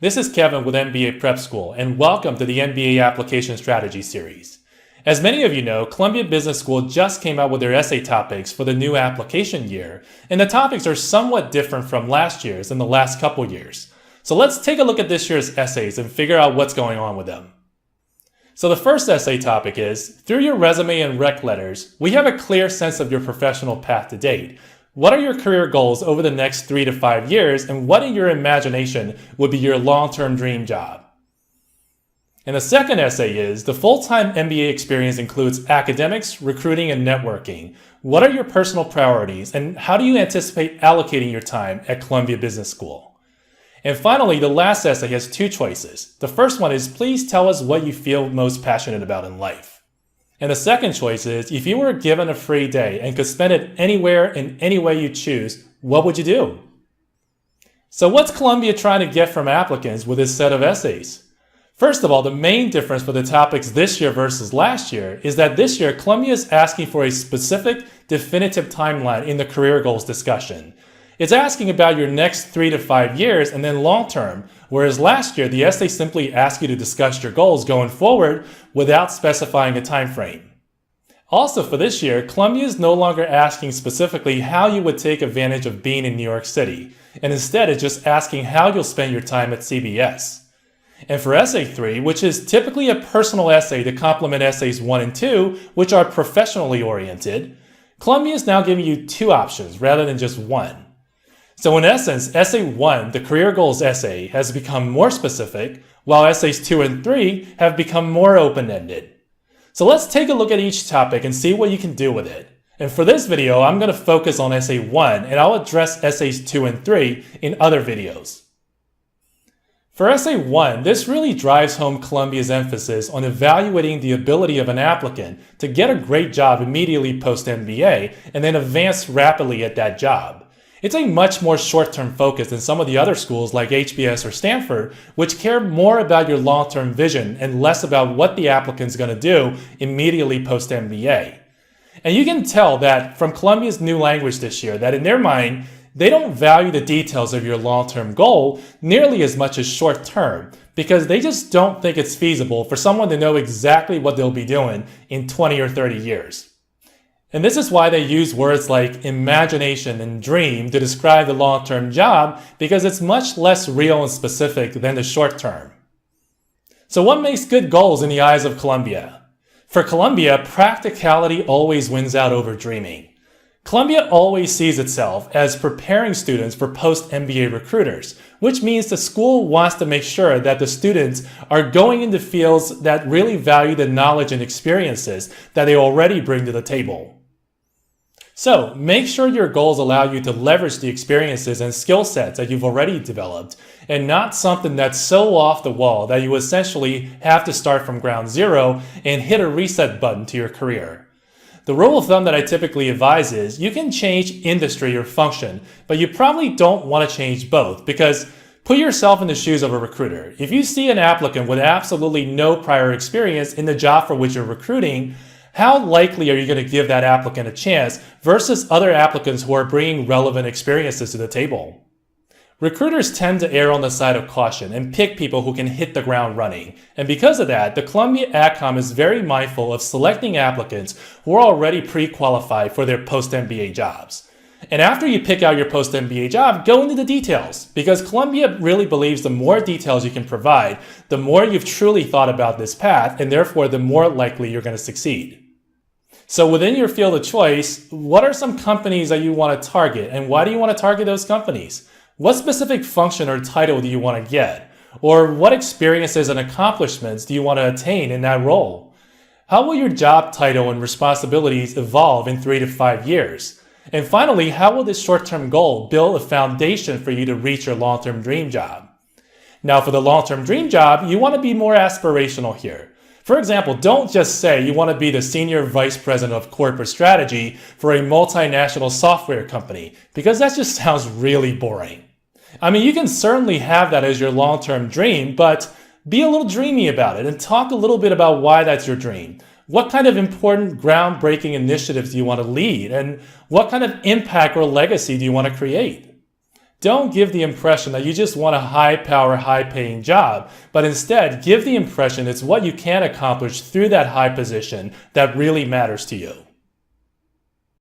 This is Kevin with MBA Prep School, and welcome to the MBA Application Strategy Series. As many of you know, Columbia Business School just came out with their essay topics for the new application year, and the topics are somewhat different from last year's and the last couple years. So let's take a look at this year's essays and figure out what's going on with them. So the first essay topic is, through your resume and rec letters, we have a clear sense of your professional path to date. What are your career goals over the next 3 to 5 years, and what in your imagination would be your long-term dream job? And the second essay is, the full-time MBA experience includes academics, recruiting, and networking. What are your personal priorities, and how do you anticipate allocating your time at Columbia Business School? And finally, the last essay has 2 choices. The first one is, please tell us what you feel most passionate about in life. And the second choice is, if you were given a free day and could spend it anywhere in any way you choose, what would you do? So what's Columbia trying to get from applicants with this set of essays? First of all, the main difference for the topics this year versus last year is that this year, Columbia is asking for a specific, definitive timeline in the career goals discussion. It's asking about your next 3 to 5 years and then long term, whereas last year, the essay simply asked you to discuss your goals going forward without specifying a time frame. Also for this year, Columbia is no longer asking specifically how you would take advantage of being in New York City, and instead it's just asking how you'll spend your time at CBS. And for essay 3, which is typically a personal essay to complement essays 1 and 2, which are professionally oriented, Columbia is now giving you 2 options rather than just 1. So in essence, essay 1, the career goals essay, has become more specific, while essays 2 and 3 have become more open-ended. So let's take a look at each topic and see what you can do with it. And for this video, I'm going to focus on essay 1, and I'll address essays 2 and 3 in other videos. For essay 1, this really drives home Columbia's emphasis on evaluating the ability of an applicant to get a great job immediately post-MBA and then advance rapidly at that job. It's a much more short-term focus than some of the other schools like HBS or Stanford, which care more about your long-term vision and less about what the applicant's going to do immediately post-MBA. And you can tell that from Columbia's new language this year that in their mind, they don't value the details of your long-term goal nearly as much as short-term, because they just don't think it's feasible for someone to know exactly what they'll be doing in 20 or 30 years. And this is why they use words like imagination and dream to describe the long-term job, because it's much less real and specific than the short-term. So what makes good goals in the eyes of Columbia? For Columbia, practicality always wins out over dreaming. Columbia always sees itself as preparing students for post-MBA recruiters, which means the school wants to make sure that the students are going into fields that really value the knowledge and experiences that they already bring to the table. So make sure your goals allow you to leverage the experiences and skill sets that you've already developed, and not something that's so off the wall that you essentially have to start from ground zero and hit a reset button to your career. The rule of thumb that I typically advise is you can change industry or function, but you probably don't want to change both, because put yourself in the shoes of a recruiter. If you see an applicant with absolutely no prior experience in the job for which you're recruiting, how likely are you going to give that applicant a chance versus other applicants who are bringing relevant experiences to the table? Recruiters tend to err on the side of caution and pick people who can hit the ground running. And because of that, the Columbia AdCom is very mindful of selecting applicants who are already pre-qualified for their post-MBA jobs. And after you pick out your post-MBA job, go into the details, because Columbia really believes the more details you can provide, the more you've truly thought about this path, and therefore the more likely you're going to succeed. So within your field of choice, what are some companies that you want to target, and why do you want to target those companies? What specific function or title do you want to get? Or what experiences and accomplishments do you want to attain in that role? How will your job title and responsibilities evolve in 3 to 5 years? And finally, how will this short-term goal build a foundation for you to reach your long-term dream job? Now, for the long-term dream job, you want to be more aspirational here. For example, don't just say you want to be the Senior Vice President of Corporate Strategy for a multinational software company, because that just sounds really boring. I mean, you can certainly have that as your long-term dream, but be a little dreamy about it and talk a little bit about why that's your dream. What kind of important groundbreaking initiatives do you want to lead, and what kind of impact or legacy do you want to create? Don't give the impression that you just want a high-power, high-paying job, but instead give the impression it's what you can accomplish through that high position that really matters to you.